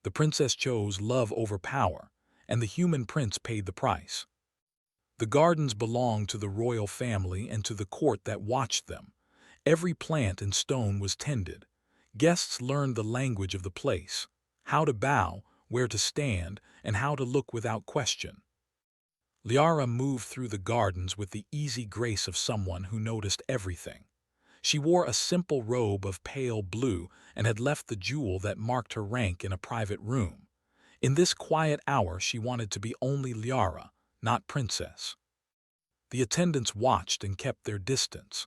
The princess chose love over power, and the human prince paid the price. The gardens belonged to the royal family and to the court that watched them. Every plant and stone was tended. Guests learned the language of the place, how to bow, where to stand, and how to look without question. Liara moved through the gardens with the easy grace of someone who noticed everything. She wore a simple robe of pale blue and had left the jewel that marked her rank in a private room. In this quiet hour she wanted to be only Liara, not princess. The attendants watched and kept their distance.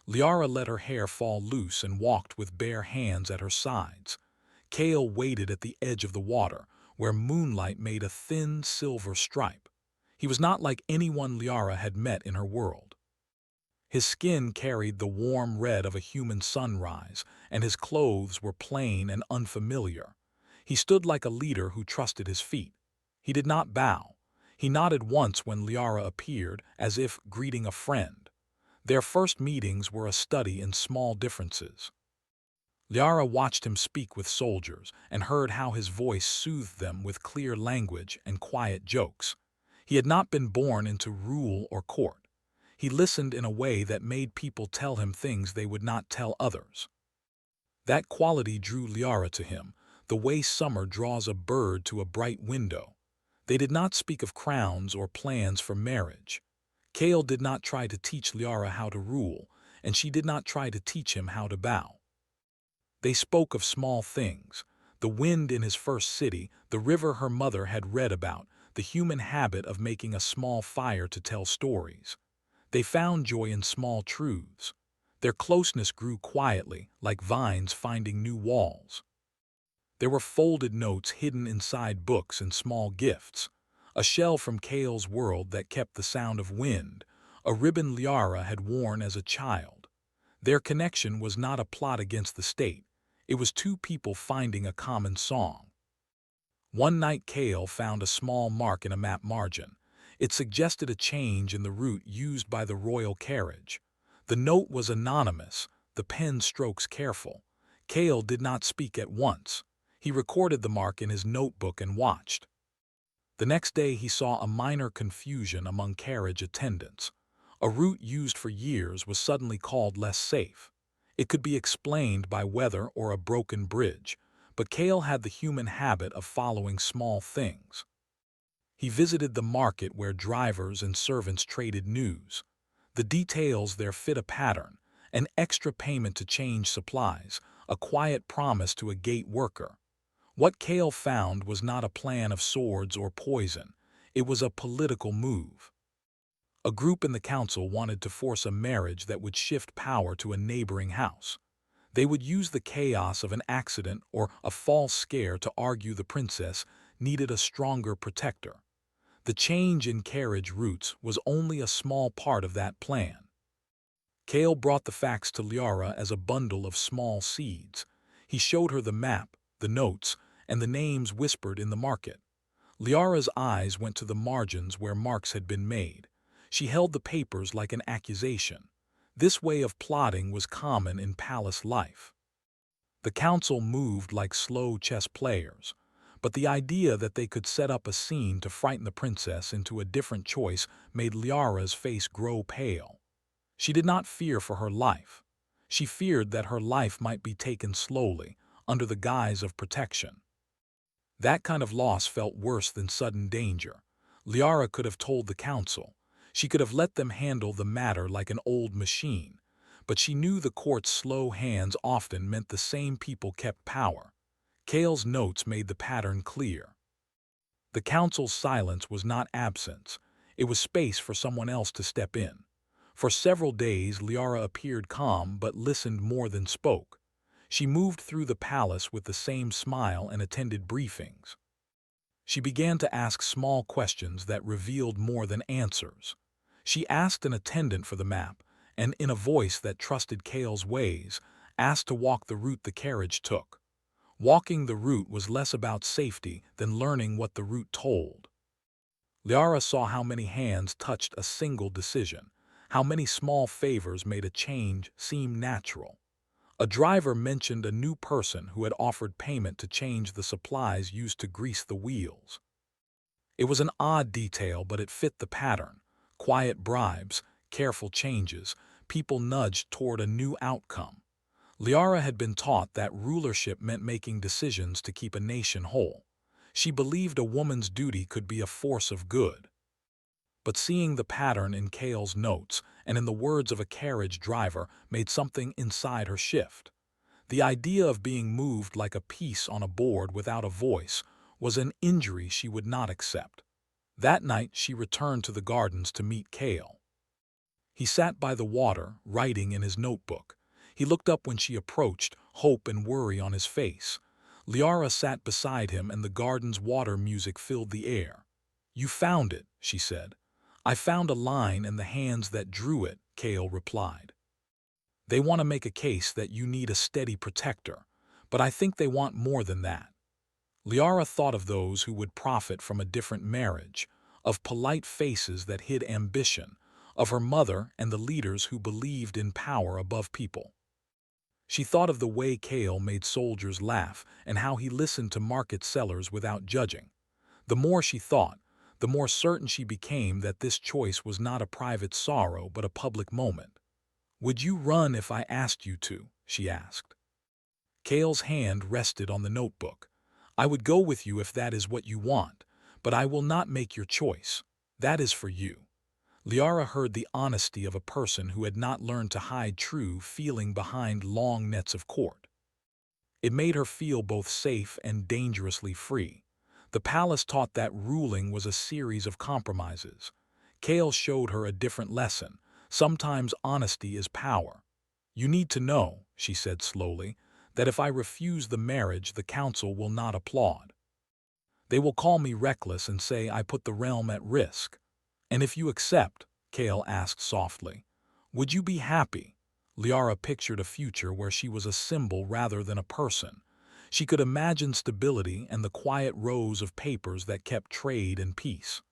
Liara let her hair fall loose and walked with bare hands at her sides. Kale waited at the edge of the water, where moonlight made a thin silver stripe. He was not like anyone Liara had met in her world. His skin carried the warm red of a human sunrise, and his clothes were plain and unfamiliar. He stood like a leader who trusted his feet. He did not bow. He nodded once when Liara appeared, as if greeting a friend. Their first meetings were a study in small differences. Liara watched him speak with soldiers and heard how his voice soothed them with clear language and quiet jokes. He had not been born into rule or court. He listened in a way that made people tell him things they would not tell others. That quality drew Liara to him, the way summer draws a bird to a bright window. They did not speak of crowns or plans for marriage. Kale did not try to teach Liara how to rule, and she did not try to teach him how to bow. They spoke of small things: the wind in his first city, the river her mother had read about, the human habit of making a small fire to tell stories. They found joy in small truths. Their closeness grew quietly, like vines finding new walls. There were folded notes hidden inside books and small gifts. A shell from Kale's world that kept the sound of wind, a ribbon Liara had worn as a child. Their connection was not a plot against the state. It was two people finding a common song. One night Kale found a small mark in a map margin. It suggested a change in the route used by the royal carriage. The note was anonymous, the pen strokes careful. Kale did not speak at once. He recorded the mark in his notebook and watched. The next day he saw a minor confusion among carriage attendants. A route used for years was suddenly called less safe. It could be explained by weather or a broken bridge, but Kale had the human habit of following small things. He visited the market where drivers and servants traded news. The details there fit a pattern: an extra payment to change supplies, a quiet promise to a gate worker. What Kale found was not a plan of swords or poison. It was a political move. A group in the council wanted to force a marriage that would shift power to a neighboring house. They would use the chaos of an accident or a false scare to argue the princess needed a stronger protector. The change in carriage routes was only a small part of that plan. Kale brought the facts to Liara as a bundle of small seeds. He showed her the map, the notes, and the names whispered in the market. Liara's eyes went to the margins where marks had been made. She held the papers like an accusation. This way of plotting was common in palace life. The council moved like slow chess players, but the idea that they could set up a scene to frighten the princess into a different choice made Liara's face grow pale. She did not fear for her life. She feared that her life might be taken slowly, under the guise of protection. That kind of loss felt worse than sudden danger. Liara could have told the council. She could have let them handle the matter like an old machine. But she knew the court's slow hands often meant the same people kept power. Kale's notes made the pattern clear. The council's silence was not absence. It was space for someone else to step in. For several days Liara appeared calm but listened more than spoke. She moved through the palace with the same smile and attended briefings. She began to ask small questions that revealed more than answers. She asked an attendant for the map, and in a voice that trusted Kale's ways, asked to walk the route the carriage took. Walking the route was less about safety than learning what the route told. Liara saw how many hands touched a single decision, how many small favors made a change seem natural. A driver mentioned a new person who had offered payment to change the supplies used to grease the wheels. It was an odd detail, but it fit the pattern. Quiet bribes, careful changes, people nudged toward a new outcome. Liara had been taught that rulership meant making decisions to keep a nation whole. She believed a woman's duty could be a force of good. But seeing the pattern in Kale's notes and in the words of a carriage driver made something inside her shift. The idea of being moved like a piece on a board without a voice was an injury she would not accept. That night she returned to the gardens to meet Kale. He sat by the water, writing in his notebook. He looked up when she approached, hope and worry on his face. Liara sat beside him and the garden's water music filled the air. "You found it," she said. "I found a line and the hands that drew it," Kale replied. "They want to make a case that you need a steady protector, but I think they want more than that." Liara thought of those who would profit from a different marriage, of polite faces that hid ambition, of her mother and the leaders who believed in power above people. She thought of the way Kale made soldiers laugh and how he listened to market sellers without judging. The more she thought, the more certain she became that this choice was not a private sorrow but a public moment. "Would you run if I asked you to?" she asked. Kale's hand rested on the notebook. "I would go with you if that is what you want, but I will not make your choice. That is for you." Liara heard the honesty of a person who had not learned to hide true feeling behind long nets of court. It made her feel both safe and dangerously free. The palace taught that ruling was a series of compromises. Kale showed her a different lesson. Sometimes honesty is power. "You need to know," she said slowly, "that if I refuse the marriage, the council will not applaud. They will call me reckless and say I put the realm at risk. And if you accept," Kale asked softly, "would you be happy?" Liara pictured a future where she was a symbol rather than a person. She could imagine stability and the quiet rows of papers that kept trade and peace.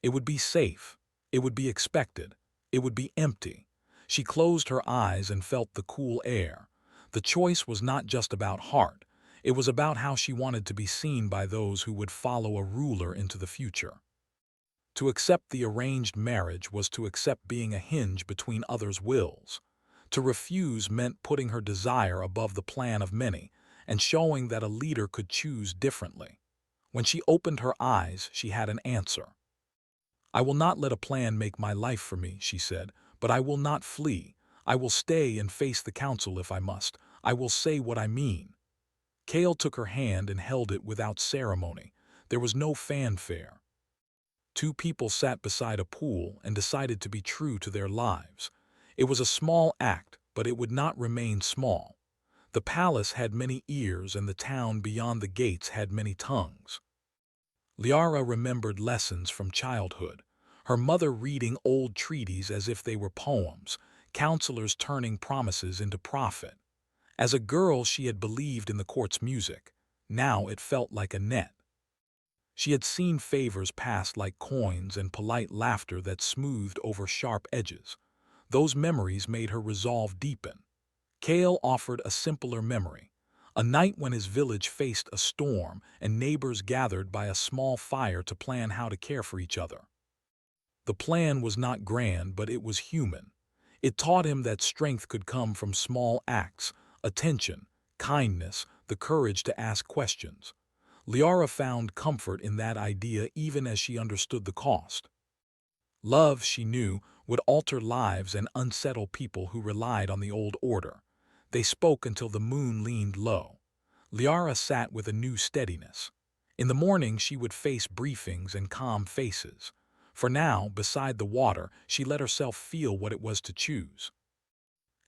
It would be safe. It would be expected. It would be empty. She closed her eyes and felt the cool air. The choice was not just about heart. It was about how she wanted to be seen by those who would follow a ruler into the future. To accept the arranged marriage was to accept being a hinge between others' wills. To refuse meant putting her desire above the plan of many and showing that a leader could choose differently. When she opened her eyes, she had an answer. "I will not let a plan make my life for me," she said, "but I will not flee. I will stay and face the council if I must. I will say what I mean." Kale took her hand and held it without ceremony. There was no fanfare. Two people sat beside a pool and decided to be true to their lives. It was a small act, but it would not remain small. The palace had many ears and the town beyond the gates had many tongues. Liara remembered lessons from childhood, her mother reading old treaties as if they were poems, counselors turning promises into profit. As a girl, she had believed in the court's music. Now it felt like a net. She had seen favors passed like coins and polite laughter that smoothed over sharp edges. Those memories made her resolve deepen. Kale offered a simpler memory, a night when his village faced a storm and neighbors gathered by a small fire to plan how to care for each other. The plan was not grand, but it was human. It taught him that strength could come from small acts, attention, kindness, the courage to ask questions. Liara found comfort in that idea even as she understood the cost. Love, she knew, would alter lives and unsettle people who relied on the old order. They spoke until the moon leaned low. Liara sat with a new steadiness. In the morning she would face briefings and calm faces. For now, beside the water, she let herself feel what it was to choose.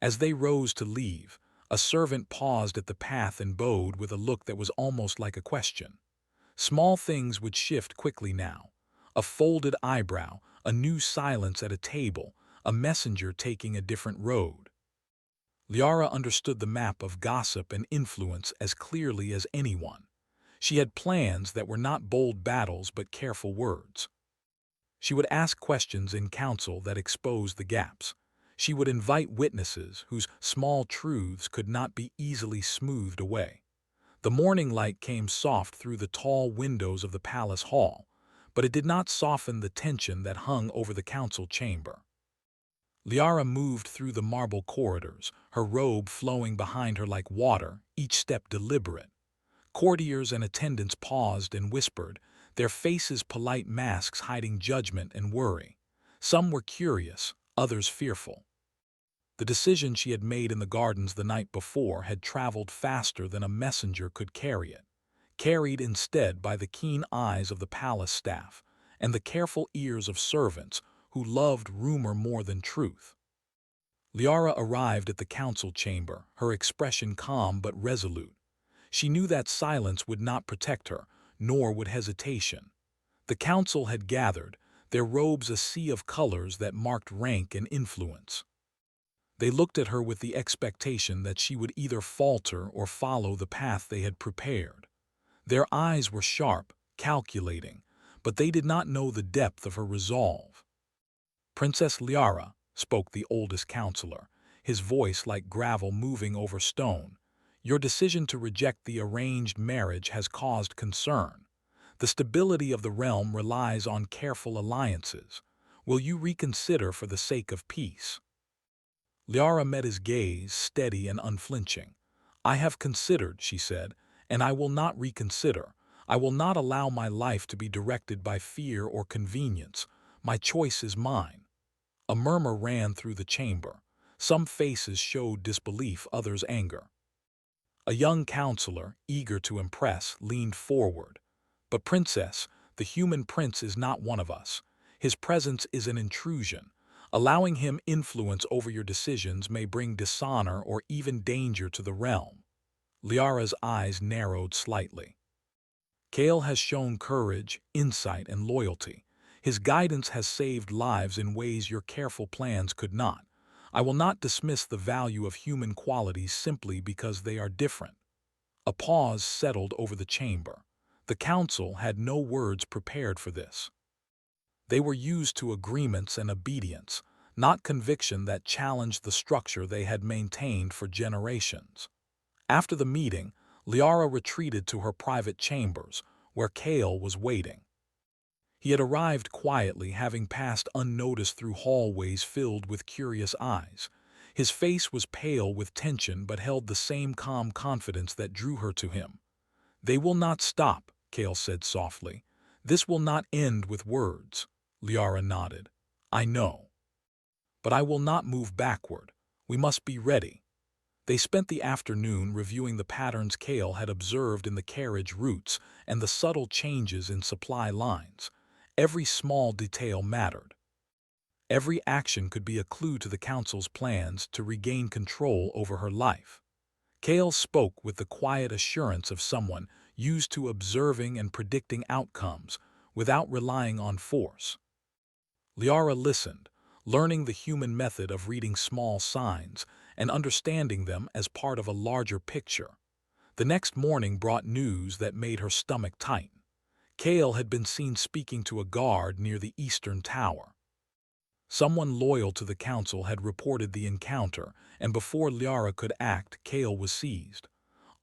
As they rose to leave, a servant paused at the path and bowed with a look that was almost like a question. Small things would shift quickly now. A folded eyebrow, a new silence at a table, a messenger taking a different road. Liara understood the map of gossip and influence as clearly as anyone. She had plans that were not bold battles but careful words. She would ask questions in council that exposed the gaps. She would invite witnesses whose small truths could not be easily smoothed away. The morning light came soft through the tall windows of the palace hall, but it did not soften the tension that hung over the council chamber. Liara moved through the marble corridors, her robe flowing behind her like water, each step deliberate. Courtiers and attendants paused and whispered, their faces polite masks hiding judgment and worry. Some were curious, others fearful. The decision she had made in the gardens the night before had traveled faster than a messenger could carry it, carried instead by the keen eyes of the palace staff and the careful ears of servants who loved rumor more than truth. Liara arrived at the council chamber, her expression calm but resolute. She knew that silence would not protect her, nor would hesitation. The council had gathered, their robes a sea of colors that marked rank and influence. They looked at her with the expectation that she would either falter or follow the path they had prepared. Their eyes were sharp, calculating, but they did not know the depth of her resolve. "Princess Liara," spoke the oldest counselor, his voice like gravel moving over stone, "your decision to reject the arranged marriage has caused concern. The stability of the realm relies on careful alliances. Will you reconsider for the sake of peace?" Liara met his gaze, steady and unflinching. "I have considered," she said, "and I will not reconsider. I will not allow my life to be directed by fear or convenience. My choice is mine." A murmur ran through the chamber. Some faces showed disbelief, others anger. A young counselor, eager to impress, leaned forward. "But Princess, the human prince is not one of us. His presence is an intrusion. Allowing him influence over your decisions may bring dishonor or even danger to the realm." Liara's eyes narrowed slightly. "Kale has shown courage, insight, and loyalty. His guidance has saved lives in ways your careful plans could not. I will not dismiss the value of human qualities simply because they are different." A pause settled over the chamber. The council had no words prepared for this. They were used to agreements and obedience, not conviction that challenged the structure they had maintained for generations. After the meeting, Liara retreated to her private chambers, where Kale was waiting. He had arrived quietly, having passed unnoticed through hallways filled with curious eyes. His face was pale with tension but held the same calm confidence that drew her to him. "They will not stop," Kale said softly. "This will not end with words." Liara nodded. "I know. But I will not move backward. We must be ready." They spent the afternoon reviewing the patterns Kale had observed in the carriage routes and the subtle changes in supply lines. Every small detail mattered. Every action could be a clue to the council's plans to regain control over her life. Kale spoke with the quiet assurance of someone used to observing and predicting outcomes without relying on force. Liara listened, learning the human method of reading small signs and understanding them as part of a larger picture. The next morning brought news that made her stomach tighten. Kale had been seen speaking to a guard near the eastern tower. Someone loyal to the council had reported the encounter, and before Liara could act, Kale was seized.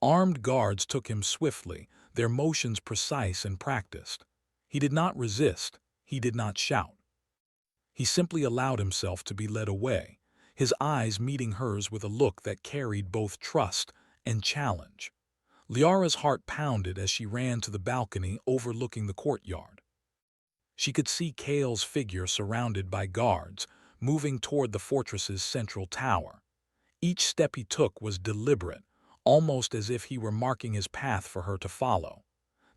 Armed guards took him swiftly, their motions precise and practiced. He did not resist, he did not shout. He simply allowed himself to be led away, his eyes meeting hers with a look that carried both trust and challenge. Liara's heart pounded as she ran to the balcony overlooking the courtyard. She could see Kale's figure surrounded by guards, moving toward the fortress's central tower. Each step he took was deliberate, almost as if he were marking his path for her to follow.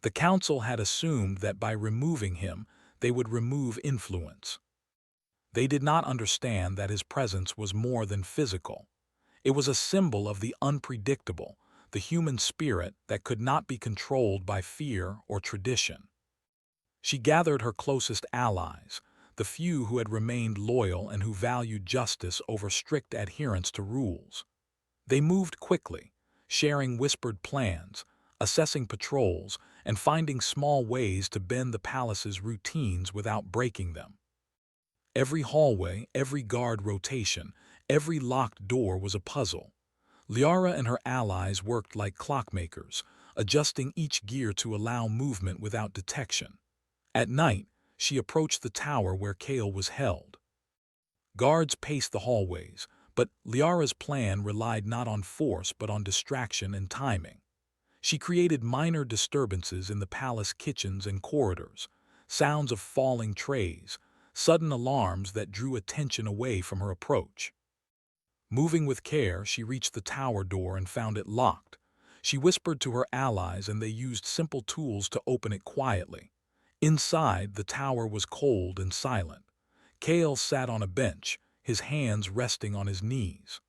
The council had assumed that by removing him, they would remove influence. They did not understand that his presence was more than physical. It was a symbol of the unpredictable, the human spirit that could not be controlled by fear or tradition. She gathered her closest allies, the few who had remained loyal and who valued justice over strict adherence to rules. They moved quickly, sharing whispered plans, assessing patrols, and finding small ways to bend the palace's routines without breaking them. Every hallway, every guard rotation, Every locked door was a puzzle. Liara and her allies worked like clockmakers, adjusting each gear to allow movement without detection. At night, she approached the tower where Kale was held. Guards paced the hallways, but Liara's plan relied not on force but on distraction and timing. She created minor disturbances in the palace kitchens and corridors, sounds of falling trays, sudden alarms that drew attention away from her approach. Moving with care, she reached the tower door and found it locked. She whispered to her allies and they used simple tools to open it quietly. Inside, the tower was cold and silent. Kale sat on a bench, his hands resting on his knees.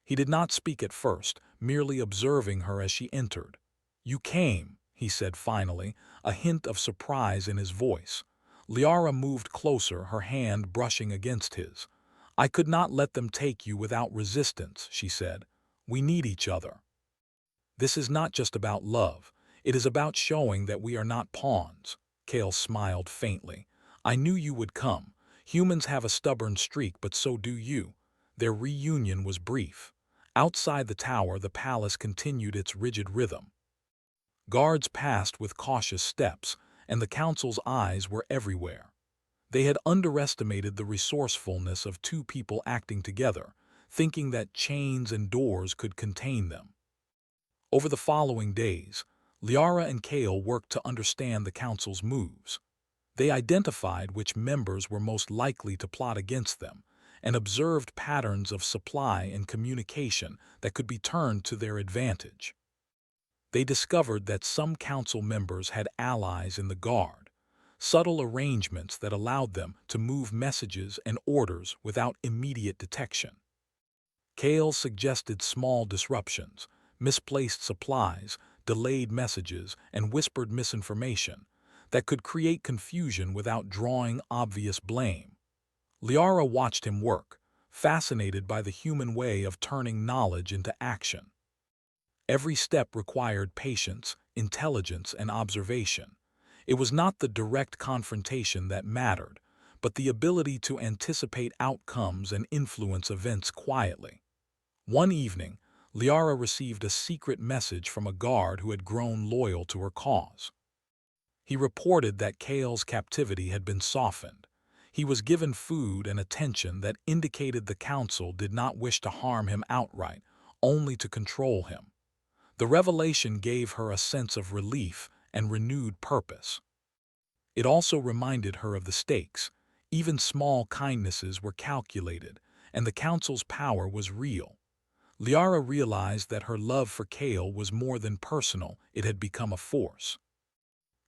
He did not speak at first, merely observing her as she entered. "You came," he said finally, a hint of surprise in his voice. Liara moved closer, her hand brushing against his. "I could not let them take you without resistance," she said. "We need each other. This is not just about love. It is about showing that we are not pawns." Kale smiled faintly. "I knew you would come. Humans have a stubborn streak, but so do you." Their reunion was brief. Outside the tower, the palace continued its rigid rhythm. Guards passed with cautious steps, and the council's eyes were everywhere. They had underestimated the resourcefulness of two people acting together, thinking that chains and doors could contain them. Over the following days, Liara and Kale worked to understand the council's moves. They identified which members were most likely to plot against them, and observed patterns of supply and communication that could be turned to their advantage. They discovered that some council members had allies in the guard, subtle arrangements that allowed them to move messages and orders without immediate detection. Kale suggested small disruptions, misplaced supplies, delayed messages, and whispered misinformation that could create confusion without drawing obvious blame. Liara watched him work, fascinated by the human way of turning knowledge into action. Every step required patience, intelligence, and observation. It was not the direct confrontation that mattered, but the ability to anticipate outcomes and influence events quietly. One evening, Liara received a secret message from a guard who had grown loyal to her cause. He reported that Kale's captivity had been softened. He was given food and attention that indicated the council did not wish to harm him outright, only to control him. The revelation gave her a sense of relief and renewed purpose. It also reminded her of the stakes. Even small kindnesses were calculated, and the council's power was real. Liara realized that her love for Kale was more than personal, it had become a force.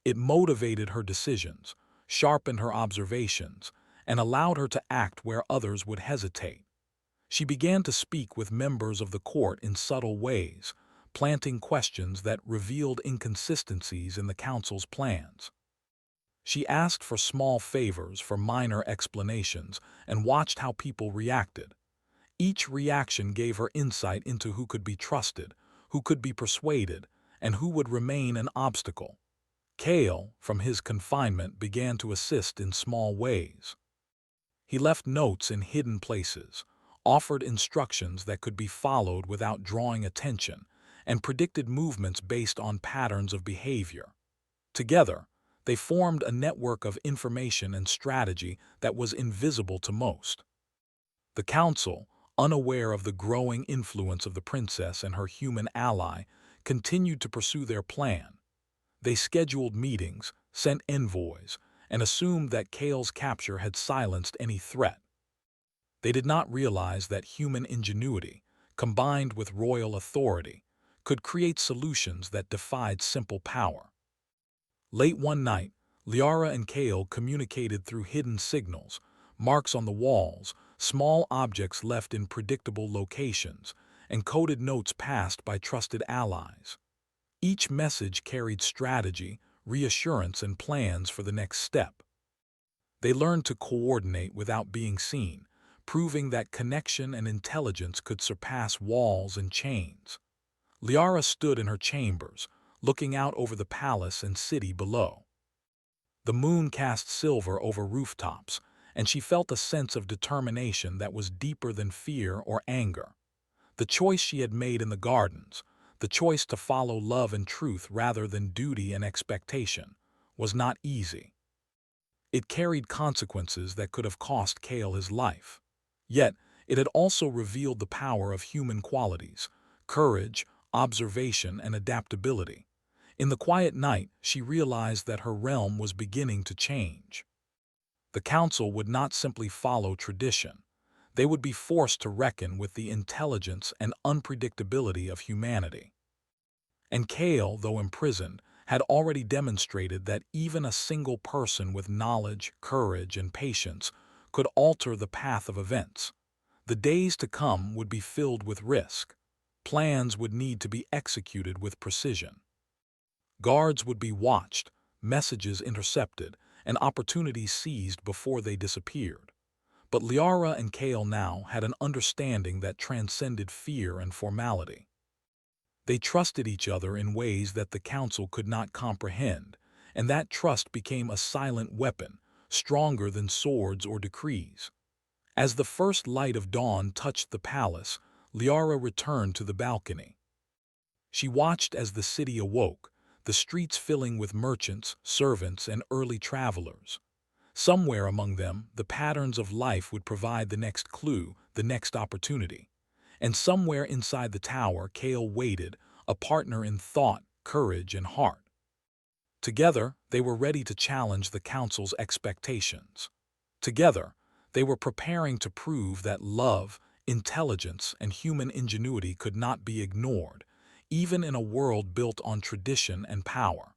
It motivated her decisions, sharpened her observations, and allowed her to act where others would hesitate. She began to speak with members of the court in subtle ways, planting questions that revealed inconsistencies in the council's plans. She asked for small favors, for minor explanations, and watched how people reacted. Each reaction gave her insight into who could be trusted, who could be persuaded, and who would remain an obstacle. Kale, from his confinement, began to assist in small ways. He left notes in hidden places, offered instructions that could be followed without drawing attention, and predicted movements based on patterns of behavior. Together, they formed a network of information and strategy that was invisible to most. The council, unaware of the growing influence of the princess and her human ally, continued to pursue their plan. They scheduled meetings, sent envoys, and assumed that Kale's capture had silenced any threat. They did not realize that human ingenuity, combined with royal authority, could create solutions that defied simple power. Late one night, Liara and Kale communicated through hidden signals, marks on the walls, small objects left in predictable locations, and coded notes passed by trusted allies. Each message carried strategy, reassurance, and plans for the next step. They learned to coordinate without being seen, proving that connection and intelligence could surpass walls and chains. Liara stood in her chambers, looking out over the palace and city below. The moon cast silver over rooftops, and she felt a sense of determination that was deeper than fear or anger. The choice she had made in the gardens, the choice to follow love and truth rather than duty and expectation, was not easy. It carried consequences that could have cost Kale his life. Yet, it had also revealed the power of human qualities: courage, observation, and adaptability. In the quiet night, she realized that her realm was beginning to change. The council would not simply follow tradition. They would be forced to reckon with the intelligence and unpredictability of humanity. And Kale, though imprisoned, had already demonstrated that even a single person with knowledge, courage, and patience could alter the path of events. The days to come would be filled with risk. Plans would need to be executed with precision. Guards would be watched, messages intercepted, and opportunities seized before they disappeared. But Liara and Kale now had an understanding that transcended fear and formality. They trusted each other in ways that the council could not comprehend, and that trust became a silent weapon, stronger than swords or decrees. As the first light of dawn touched the palace, Liara returned to the balcony. She watched as the city awoke, the streets filling with merchants, servants, and early travelers. Somewhere among them, the patterns of life would provide the next clue, the next opportunity. And somewhere inside the tower, Kale waited, a partner in thought, courage, and heart. Together, they were ready to challenge the council's expectations. Together, they were preparing to prove that love, intelligence, and human ingenuity could not be ignored, even in a world built on tradition and power.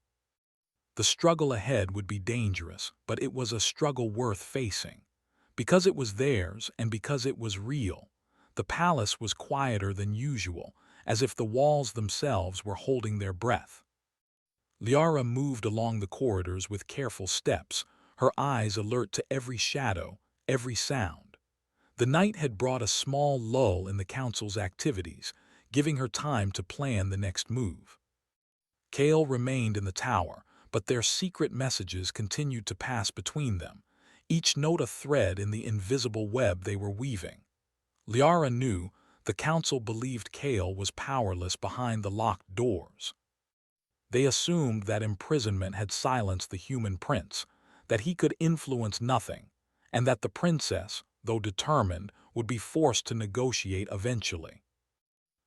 The struggle ahead would be dangerous, but it was a struggle worth facing. Because it was theirs and because it was real, the palace was quieter than usual, as if the walls themselves were holding their breath. Liara moved along the corridors with careful steps, her eyes alert to every shadow, every sound. The night had brought a small lull in the council's activities, giving her time to plan the next move. Kale remained in the tower, but their secret messages continued to pass between them, each note a thread in the invisible web they were weaving. Liara knew the council believed Kale was powerless behind the locked doors. They assumed that imprisonment had silenced the human prince, that he could influence nothing, and that the princess, though determined, would be forced to negotiate eventually.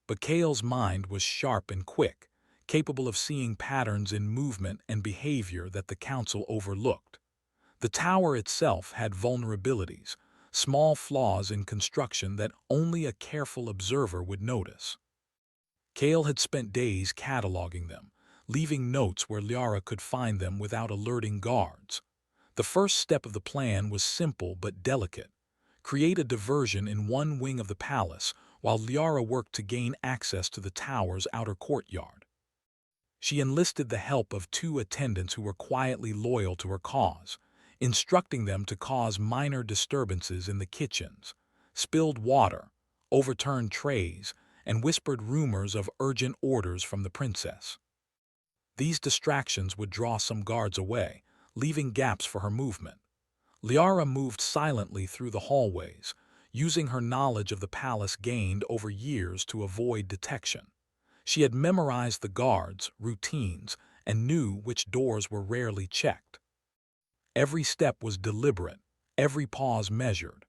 But Kale's mind was sharp and quick, capable of seeing patterns in movement and behavior that the council overlooked. The tower itself had vulnerabilities, small flaws in construction that only a careful observer would notice. Kale had spent days cataloging them, leaving notes where Liara could find them without alerting guards. The first step of the plan was simple but delicate: create a diversion in one wing of the palace while Liara worked to gain access to the tower's outer courtyard. She enlisted the help of 2 attendants who were quietly loyal to her cause, instructing them to cause minor disturbances in the kitchens: spilled water, overturned trays, and whispered rumors of urgent orders from the princess. These distractions would draw some guards away, leaving gaps for her movement. Liara moved silently through the hallways, using her knowledge of the palace gained over years to avoid detection. She had memorized the guards, routines, and knew which doors were rarely checked. Every step was deliberate, every pause measured.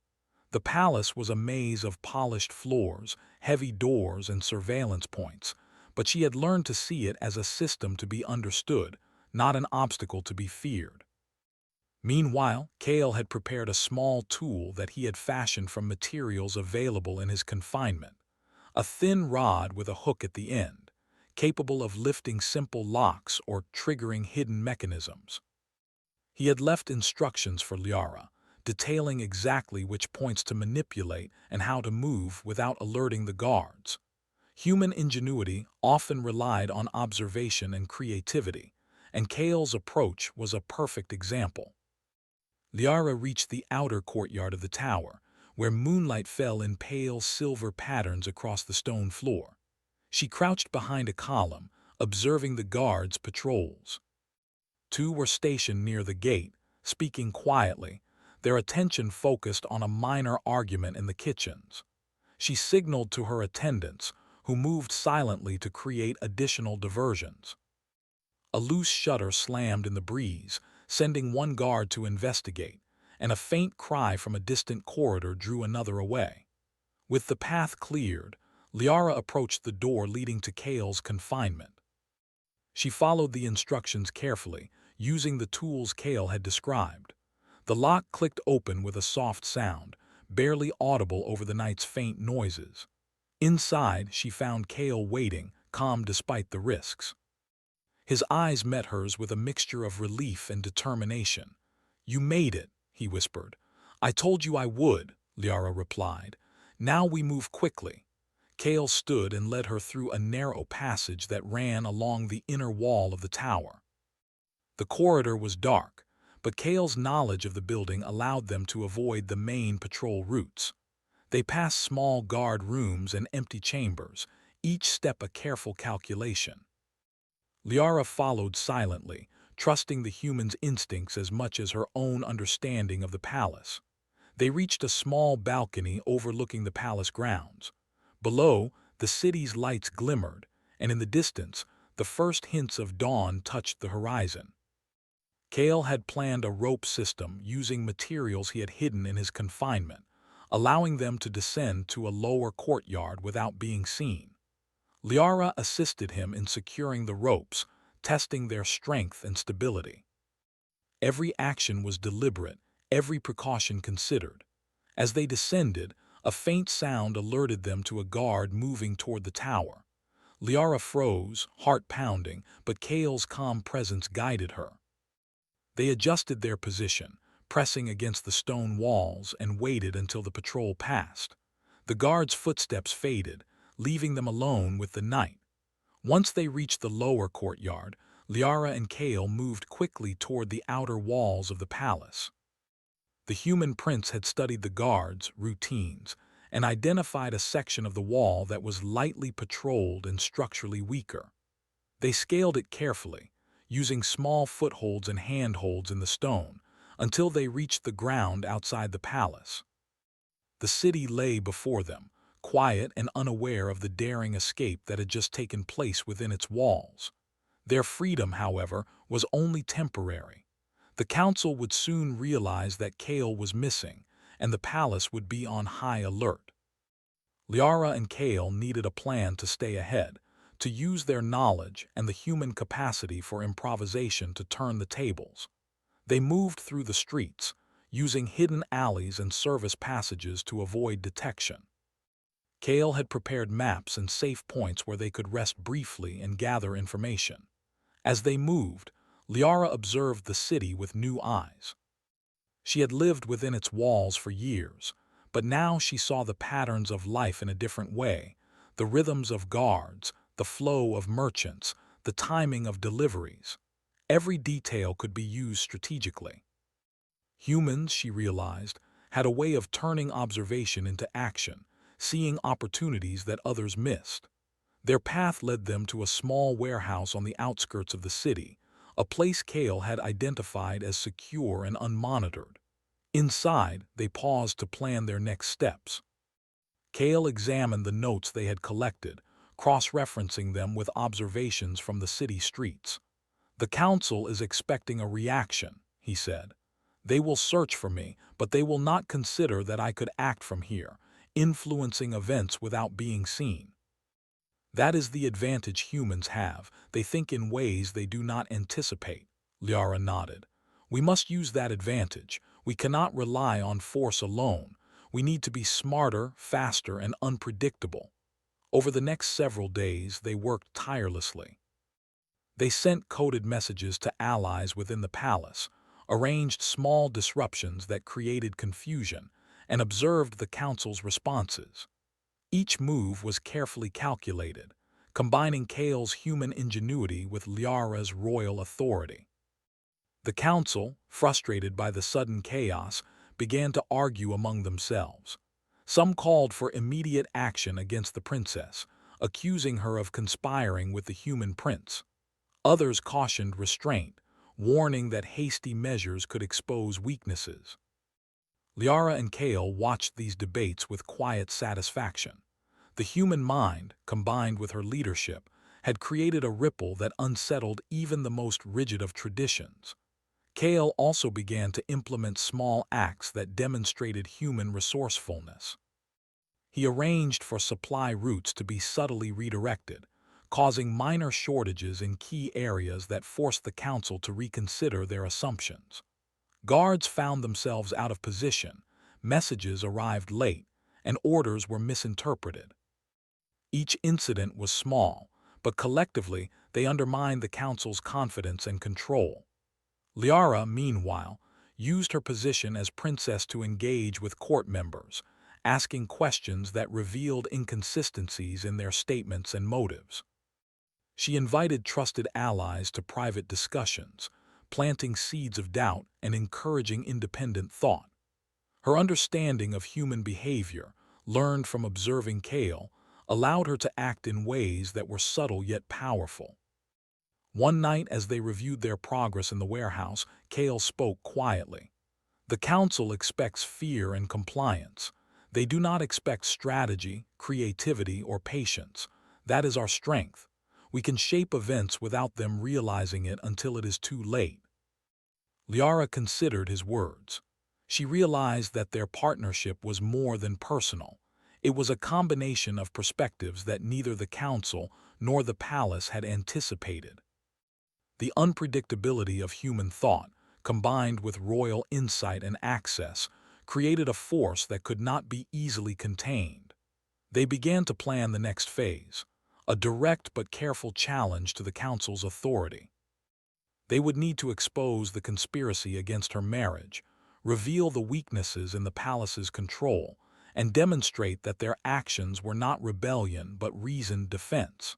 The palace was a maze of polished floors, heavy doors, and surveillance points, but she had learned to see it as a system to be understood, not an obstacle to be feared. Meanwhile, Kale had prepared a small tool that he had fashioned from materials available in his confinement: a thin rod with a hook at the end, capable of lifting simple locks or triggering hidden mechanisms. He had left instructions for Liara, detailing exactly which points to manipulate and how to move without alerting the guards. Human ingenuity often relied on observation and creativity, and Kale's approach was a perfect example. Liara reached the outer courtyard of the tower, where moonlight fell in pale silver patterns across the stone floor. She crouched behind a column, observing the guards' patrols. 2 were stationed near the gate, speaking quietly, their attention focused on a minor argument in the kitchens. She signaled to her attendants, who moved silently to create additional diversions. A loose shutter slammed in the breeze, sending one guard to investigate, and a faint cry from a distant corridor drew another away. With the path cleared, Liara approached the door leading to Kale's confinement. She followed the instructions carefully, using the tools Kale had described. The lock clicked open with a soft sound, barely audible over the night's faint noises. Inside, she found Kale waiting, calm despite the risks. His eyes met hers with a mixture of relief and determination. "You made it," he whispered. "I told you I would," Liara replied. "Now we move quickly." Kale stood and led her through a narrow passage that ran along the inner wall of the tower. The corridor was dark, but Kale's knowledge of the building allowed them to avoid the main patrol routes. They passed small guard rooms and empty chambers, each step a careful calculation. Liara followed silently, trusting the human's instincts as much as her own understanding of the palace. They reached a small balcony overlooking the palace grounds. Below, the city's lights glimmered, and in the distance, the first hints of dawn touched the horizon. Kale had planned a rope system using materials he had hidden in his confinement, allowing them to descend to a lower courtyard without being seen. Liara assisted him in securing the ropes, testing their strength and stability. Every action was deliberate, every precaution considered. As they descended, a faint sound alerted them to a guard moving toward the tower. Liara froze, heart pounding, but Kale's calm presence guided her. They adjusted their position, pressing against the stone walls, and waited until the patrol passed. The guard's footsteps faded, leaving them alone with the night. Once they reached the lower courtyard, Liara and Kale moved quickly toward the outer walls of the palace. The human prince had studied the guards' routines and identified a section of the wall that was lightly patrolled and structurally weaker. They scaled it carefully, using small footholds and handholds in the stone, until they reached the ground outside the palace. The city lay before them, quiet and unaware of the daring escape that had just taken place within its walls. Their freedom, however, was only temporary. The council would soon realize that Kale was missing, and the palace would be on high alert. Liara and Kale needed a plan to stay ahead, to use their knowledge and the human capacity for improvisation to turn the tables. They moved through the streets, using hidden alleys and service passages to avoid detection. Kale had prepared maps and safe points where they could rest briefly and gather information. As they moved, Liara observed the city with new eyes. She had lived within its walls for years, but now she saw the patterns of life in a different way, the rhythms of guards, the flow of merchants, the timing of deliveries. Every detail could be used strategically. Humans, she realized, had a way of turning observation into action, seeing opportunities that others missed. Their path led them to a small warehouse on the outskirts of the city, a place Kale had identified as secure and unmonitored. Inside, they paused to plan their next steps. Kale examined the notes they had collected, cross-referencing them with observations from the city streets. "The council is expecting a reaction," he said. "They will search for me, but they will not consider that I could act from here, influencing events without being seen." "That is the advantage humans have. They think in ways they do not anticipate," Liara nodded. "We must use that advantage. We cannot rely on force alone. We need to be smarter, faster, and unpredictable." Over the next several days, they worked tirelessly. They sent coded messages to allies within the palace, arranged small disruptions that created confusion, and observed the council's responses. Each move was carefully calculated, combining Kale's human ingenuity with Liara's royal authority. The council, frustrated by the sudden chaos, began to argue among themselves. Some called for immediate action against the princess, accusing her of conspiring with the human prince. Others cautioned restraint, warning that hasty measures could expose weaknesses. Liara and Kale watched these debates with quiet satisfaction. The human mind, combined with her leadership, had created a ripple that unsettled even the most rigid of traditions. Kale also began to implement small acts that demonstrated human resourcefulness. He arranged for supply routes to be subtly redirected, causing minor shortages in key areas that forced the council to reconsider their assumptions. Guards found themselves out of position, messages arrived late, and orders were misinterpreted. Each incident was small, but collectively they undermined the council's confidence and control. Liara, meanwhile, used her position as princess to engage with court members, asking questions that revealed inconsistencies in their statements and motives. She invited trusted allies to private discussions, planting seeds of doubt and encouraging independent thought. Her understanding of human behavior, learned from observing Kale, allowed her to act in ways that were subtle yet powerful. One night, as they reviewed their progress in the warehouse, Kale spoke quietly. "The council expects fear and compliance. They do not expect strategy, creativity, or patience. That is our strength. We can shape events without them realizing it until it is too late." Liara considered his words. She realized that their partnership was more than personal. It was a combination of perspectives that neither the council nor the palace had anticipated. The unpredictability of human thought, combined with royal insight and access, created a force that could not be easily contained. They began to plan the next phase, a direct but careful challenge to the council's authority. They would need to expose the conspiracy against her marriage, reveal the weaknesses in the palace's control, and demonstrate that their actions were not rebellion but reasoned defense.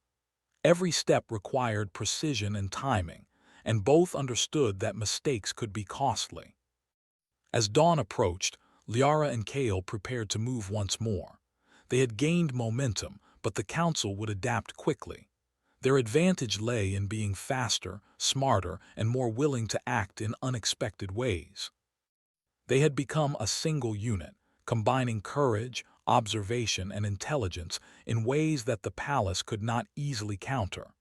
Every step required precision and timing, and both understood that mistakes could be costly. As dawn approached, Liara and Kale prepared to move once more. They had gained momentum, but the council would adapt quickly. Their advantage lay in being faster, smarter, and more willing to act in unexpected ways. They had become a single unit, combining courage, observation, and intelligence in ways that the palace could not easily counter.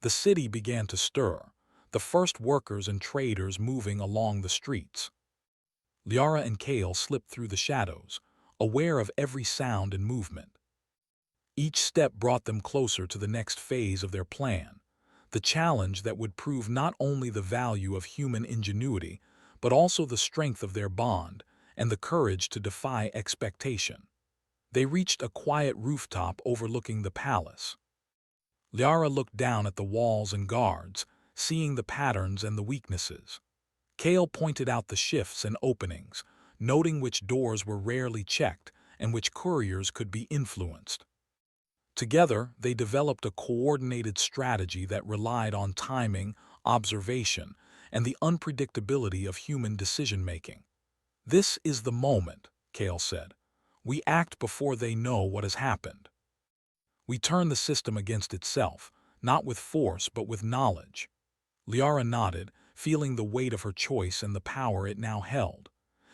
The city began to stir, the first workers and traders moving along the streets. Liara and Kale slipped through the shadows, aware of every sound and movement. Each step brought them closer to the next phase of their plan, the challenge that would prove not only the value of human ingenuity, but also the strength of their bond and the courage to defy expectation. They reached a quiet rooftop overlooking the palace. Liara looked down at the walls and guards, seeing the patterns and the weaknesses. Kale pointed out the shifts and openings, noting which doors were rarely checked and which couriers could be influenced. Together, they developed a coordinated strategy that relied on timing, observation, and the unpredictability of human decision-making. "This is the moment," Kale said. "We act before they know what has happened. We turn the system against itself, not with force but with knowledge." Liara nodded, feeling the weight of her choice and the power it now held.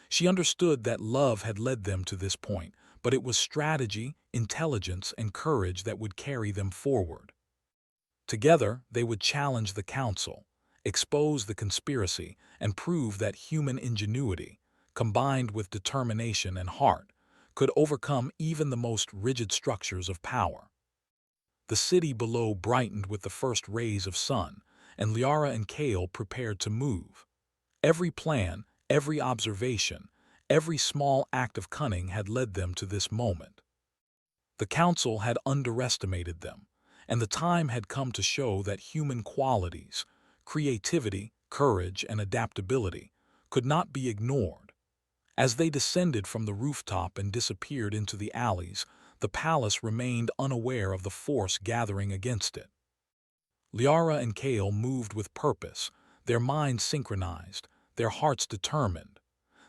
She understood that love had led them to this point, but it was strategy, intelligence, and courage that would carry them forward. Together, they would challenge the council, expose the conspiracy, and prove that human ingenuity, combined with determination and heart, could overcome even the most rigid structures of power. The city below brightened with the first rays of sun, and Liara and Kale prepared to move. Every plan, every observation, every small act of cunning had led them to this moment. The council had underestimated them, and the time had come to show that human qualities, creativity, courage, and adaptability, could not be ignored. As they descended from the rooftop and disappeared into the alleys, the palace remained unaware of the force gathering against it. Liara and Kale moved with purpose, their minds synchronized, their hearts determined.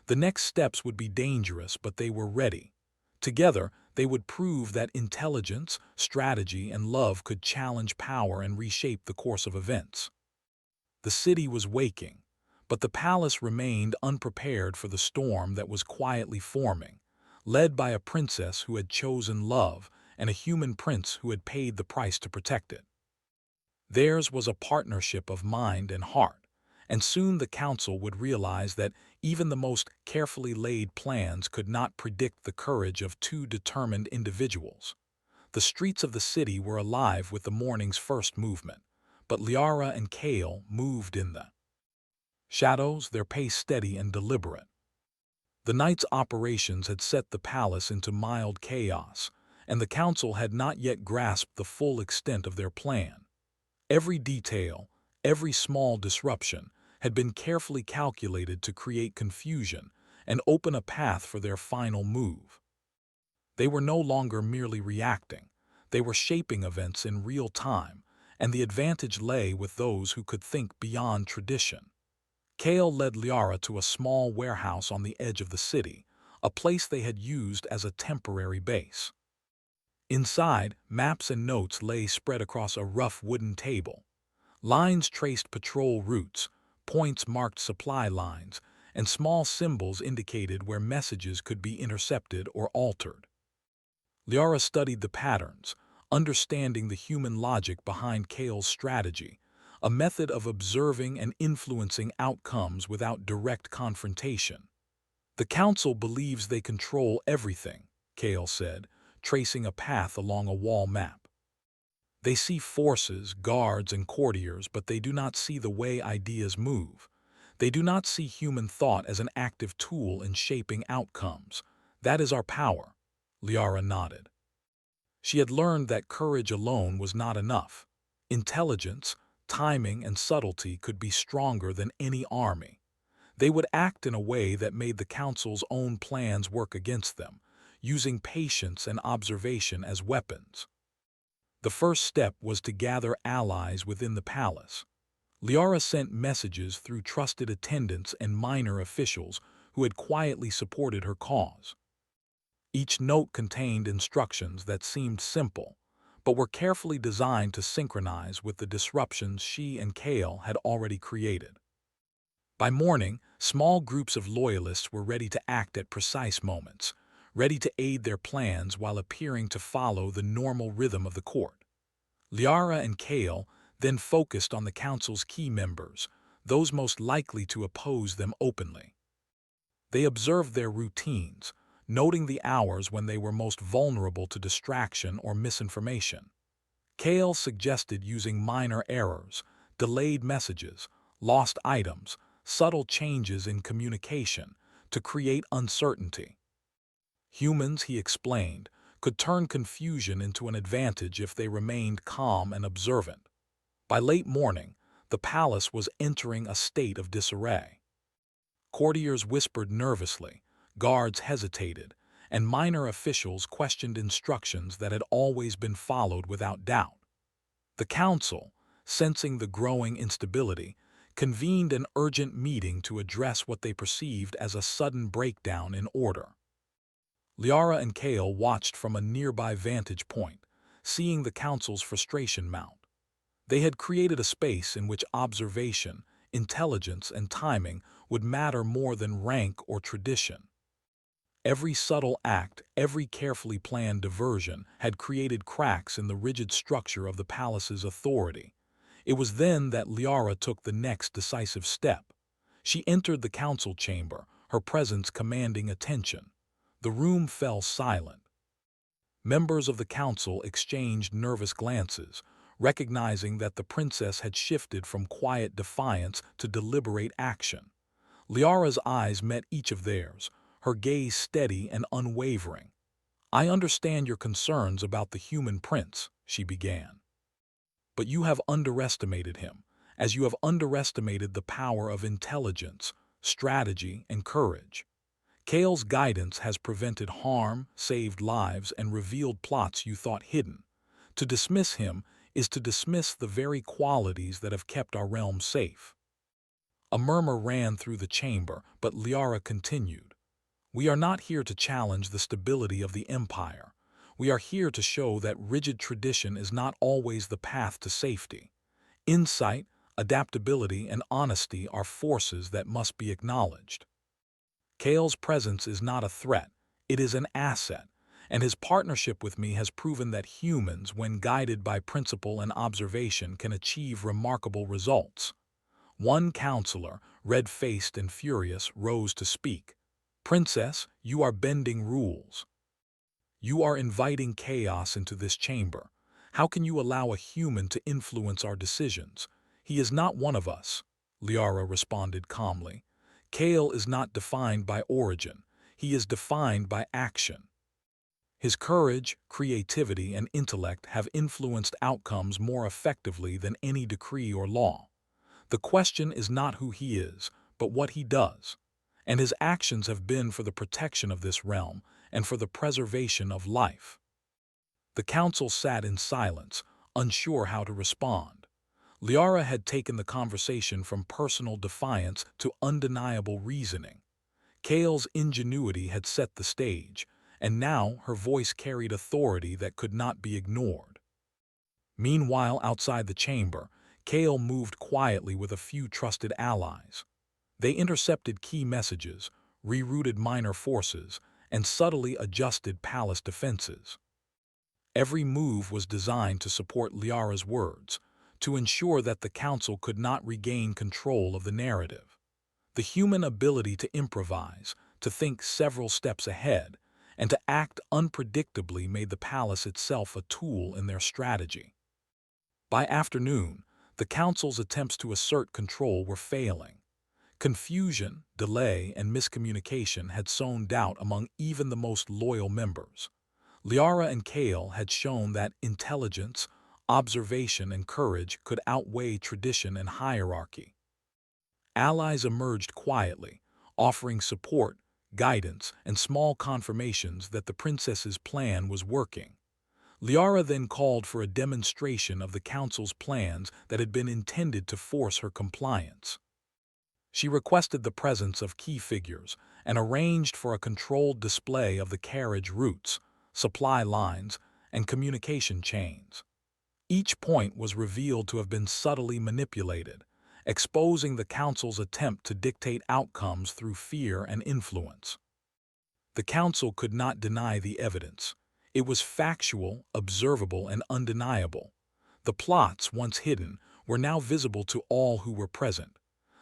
The next steps would be dangerous, but they were ready. Together, they would prove that intelligence, strategy, and love could challenge power and reshape the course of events. The city was waking, But the palace remained unprepared for the storm that was quietly forming, led by a princess who had chosen love and a human prince who had paid the price to protect it. Theirs was a partnership of mind and heart, and soon the council would realize that even the most carefully laid plans could not predict the courage of two determined individuals. The streets of the city were alive with the morning's first movement, but Liara and Kale moved in the shadows, their pace steady and deliberate. The night's operations had set the palace into mild chaos, and the council had not yet grasped the full extent of their plan. Every detail, every small disruption, had been carefully calculated to create confusion and open a path for their final move. They were no longer merely reacting, they were shaping events in real time, and the advantage lay with those who could think beyond tradition. Kale led Liara to a small warehouse on the edge of the city, a place they had used as a temporary base. Inside, maps and notes lay spread across a rough wooden table. Lines traced patrol routes, points marked supply lines, and small symbols indicated where messages could be intercepted or altered. Liara studied the patterns, understanding the human logic behind Kale's strategy, a method of observing and influencing outcomes without direct confrontation. "The Council believes they control everything," Kale said, tracing a path along a wall map. "They see forces, guards, and courtiers, but they do not see the way ideas move. They do not see human thought as an active tool in shaping outcomes. That is our power." Liara nodded. She had learned that courage alone was not enough. Intelligence, timing, and subtlety could be stronger than any army. They would act in a way that made the Council's own plans work against them, using patience and observation as weapons. The first step was to gather allies within the palace. Liara sent messages through trusted attendants and minor officials who had quietly supported her cause. Each note contained instructions that seemed simple, but were carefully designed to synchronize with the disruptions she and Kale had already created. By morning, small groups of loyalists were ready to act at precise moments, ready to aid their plans while appearing to follow the normal rhythm of the court. Liara and Kale then focused on the council's key members, those most likely to oppose them openly. They observed their routines, noting the hours when they were most vulnerable to distraction or misinformation. Kale suggested using minor errors, delayed messages, lost items, subtle changes in communication to create uncertainty. Humans, he explained, could turn confusion into an advantage if they remained calm and observant. By late morning, the palace was entering a state of disarray. Courtiers whispered nervously, guards hesitated, and minor officials questioned instructions that had always been followed without doubt. The council, sensing the growing instability, convened an urgent meeting to address what they perceived as a sudden breakdown in order. Liara and Kale watched from a nearby vantage point, seeing the council's frustration mount. They had created a space in which observation, intelligence, and timing would matter more than rank or tradition. Every subtle act, every carefully planned diversion had created cracks in the rigid structure of the palace's authority. It was then that Liara took the next decisive step. She entered the council chamber, her presence commanding attention. The room fell silent. Members of the council exchanged nervous glances, recognizing that the princess had shifted from quiet defiance to deliberate action. Liara's eyes met each of theirs, her gaze steady and unwavering. "I understand your concerns about the human prince," she began. "But you have underestimated him, as you have underestimated the power of intelligence, strategy, and courage. Kale's guidance has prevented harm, saved lives, and revealed plots you thought hidden. To dismiss him is to dismiss the very qualities that have kept our realm safe." A murmur ran through the chamber, but Liara continued. "We are not here to challenge the stability of the empire. We are here to show that rigid tradition is not always the path to safety. Insight, adaptability, and honesty are forces that must be acknowledged. Kale's presence is not a threat, it is an asset, and his partnership with me has proven that humans, when guided by principle and observation, can achieve remarkable results. One counselor, red-faced and furious, rose to speak. "Princess, you are bending rules. You are inviting chaos into this chamber. How can you allow a human to influence our decisions? He is not one of us," Liara responded calmly. "Kale is not defined by origin. He is defined by action. His courage, creativity, and intellect have influenced outcomes more effectively than any decree or law. The question is not who he is, but what he does. And his actions have been for the protection of this realm and for the preservation of life." The council sat in silence, unsure how to respond. Liara had taken the conversation from personal defiance to undeniable reasoning. Kale's ingenuity had set the stage, and now her voice carried authority that could not be ignored. Meanwhile, outside the chamber, Kale moved quietly with a few trusted allies. They intercepted key messages, rerouted minor forces, and subtly adjusted palace defenses. Every move was designed to support Liara's words, to ensure that the council could not regain control of the narrative. The human ability to improvise, to think several steps ahead, and to act unpredictably made the palace itself a tool in their strategy. By afternoon, the council's attempts to assert control were failing. Confusion, delay, and miscommunication had sown doubt among even the most loyal members. Liara and Kale had shown that intelligence, observation, and courage could outweigh tradition and hierarchy. Allies emerged quietly, offering support, guidance, and small confirmations that the princess's plan was working. Liara then called for a demonstration of the council's plans that had been intended to force her compliance. She requested the presence of key figures and arranged for a controlled display of the carriage routes, supply lines, and communication chains. Each point was revealed to have been subtly manipulated, exposing the council's attempt to dictate outcomes through fear and influence. The council could not deny the evidence. It was factual, observable, and undeniable. The plots, once hidden, were now visible to all who were present.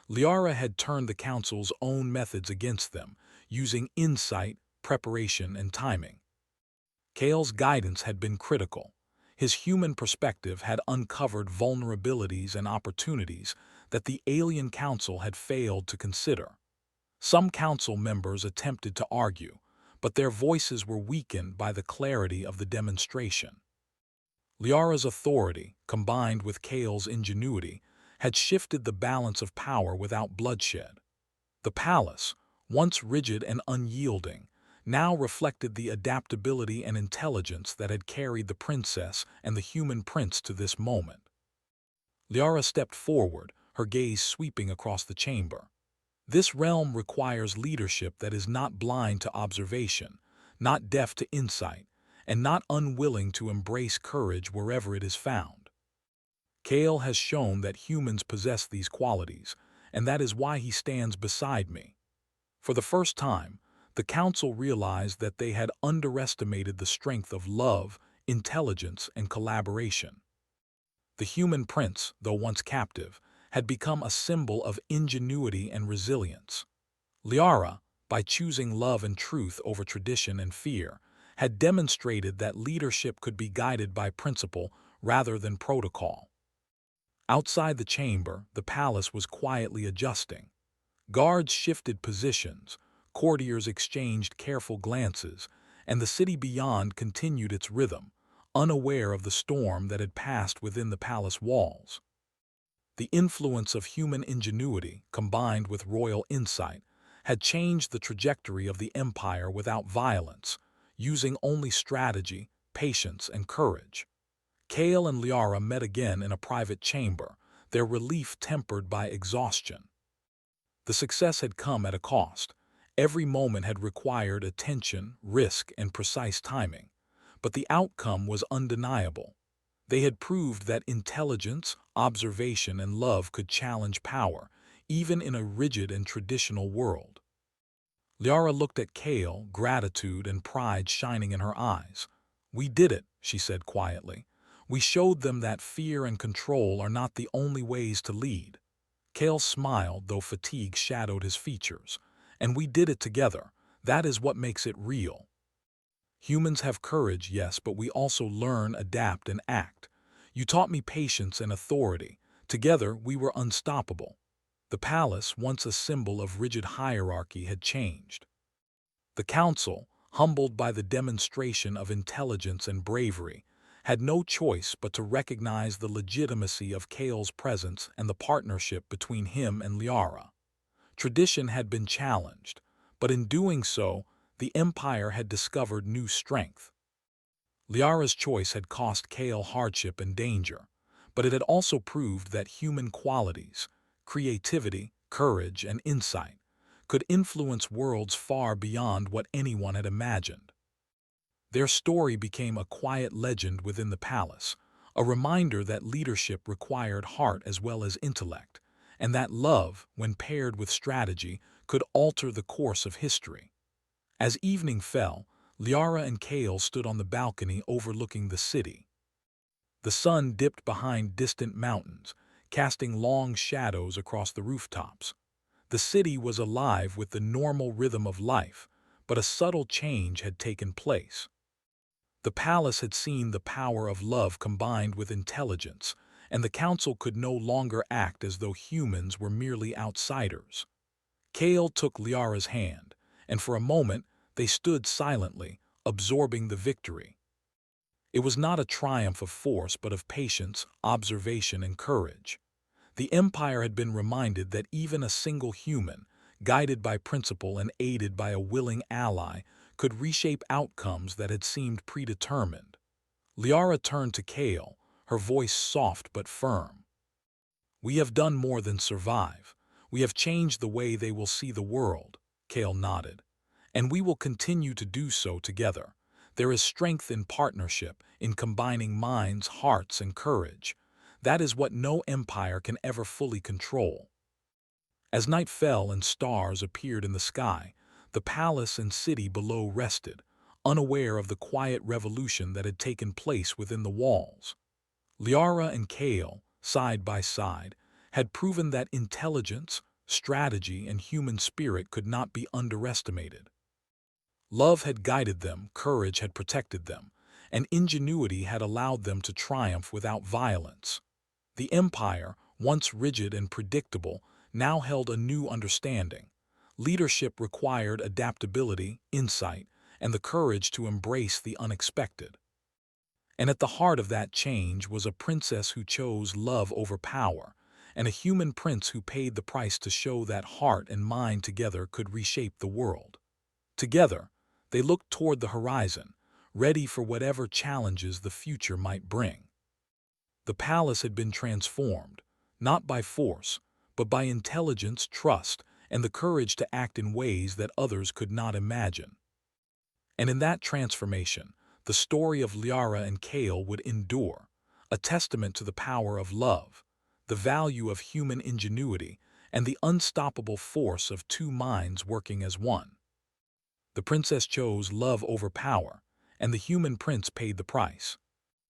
Liara had turned the council's own methods against them, using insight, preparation, and timing. Kale's guidance had been critical. His human perspective had uncovered vulnerabilities and opportunities that the alien council had failed to consider. Some council members attempted to argue, but their voices were weakened by the clarity of the demonstration. Liara's authority, combined with Kale's ingenuity, had shifted the balance of power without bloodshed. The palace, once rigid and unyielding, now reflected the adaptability and intelligence that had carried the princess and the human prince to this moment. Liara stepped forward, her gaze sweeping across the chamber. This realm requires leadership that is not blind to observation, not deaf to insight, and not unwilling to embrace courage wherever it is found. Kale has shown that humans possess these qualities, and that is why he stands beside me. For the first time, the council realized that they had underestimated the strength of love, intelligence, and collaboration. The human prince, though once captive, had become a symbol of ingenuity and resilience. Liara, by choosing love and truth over tradition and fear, had demonstrated that leadership could be guided by principle rather than protocol. Outside the chamber, the palace was quietly adjusting. Guards shifted positions, courtiers exchanged careful glances, and the city beyond continued its rhythm, unaware of the storm that had passed within the palace walls. The influence of human ingenuity, combined with royal insight, had changed the trajectory of the empire without violence, using only strategy, patience, and courage. Kale and Liara met again in a private chamber, their relief tempered by exhaustion. The success had come at a cost. Every moment had required attention, risk, and precise timing. But the outcome was undeniable. They had proved that intelligence, observation, and love could challenge power, even in a rigid and traditional world. Liara looked at Kale, gratitude and pride shining in her eyes. "We did it," she said quietly. "We showed them that fear and control are not the only ways to lead." Kale smiled, though fatigue shadowed his features. "And we did it together. That is what makes it real. Humans have courage, yes, but we also learn, adapt, and act. You taught me patience and authority. Together, we were unstoppable." The palace, once a symbol of rigid hierarchy, had changed. The council, humbled by the demonstration of intelligence and bravery, had no choice but to recognize the legitimacy of Kale's presence and the partnership between him and Liara. Tradition had been challenged, but in doing so, the Empire had discovered new strength. Liara's choice had cost Kale hardship and danger, but it had also proved that human qualities, creativity, courage, and insight, could influence worlds far beyond what anyone had imagined. Their story became a quiet legend within the palace, a reminder that leadership required heart as well as intellect, and that love, when paired with strategy, could alter the course of history. As evening fell, Liara and Kale stood on the balcony overlooking the city. The sun dipped behind distant mountains, casting long shadows across the rooftops. The city was alive with the normal rhythm of life, but a subtle change had taken place. The palace had seen the power of love combined with intelligence, and the council could no longer act as though humans were merely outsiders. Kale took Liara's hand, and for a moment they stood silently, absorbing the victory. It was not a triumph of force but of patience, observation, and courage. The Empire had been reminded that even a single human, guided by principle and aided by a willing ally, could reshape outcomes that had seemed predetermined. Liara turned to Kale, her voice soft but firm. "We have done more than survive. We have changed the way they will see the world." Kale nodded. "And we will continue to do so together. There is strength in partnership, in combining minds, hearts, and courage. That is what no empire can ever fully control." As night fell and stars appeared in the sky, the palace and city below rested, unaware of the quiet revolution that had taken place within the walls. Liara and Kale, side by side, had proven that intelligence, strategy, and human spirit could not be underestimated. Love had guided them, courage had protected them, and ingenuity had allowed them to triumph without violence. The Empire, once rigid and predictable, now held a new understanding. Leadership required adaptability, insight, and the courage to embrace the unexpected. And at the heart of that change was a princess who chose love over power, and a human prince who paid the price to show that heart and mind together could reshape the world. Together, they looked toward the horizon, ready for whatever challenges the future might bring. The palace had been transformed, not by force, but by intelligence, trust, and the courage to act in ways that others could not imagine. And in that transformation, the story of Liara and Kale would endure, a testament to the power of love, the value of human ingenuity, and the unstoppable force of two minds working as one. The princess chose love over power, and the human prince paid the price.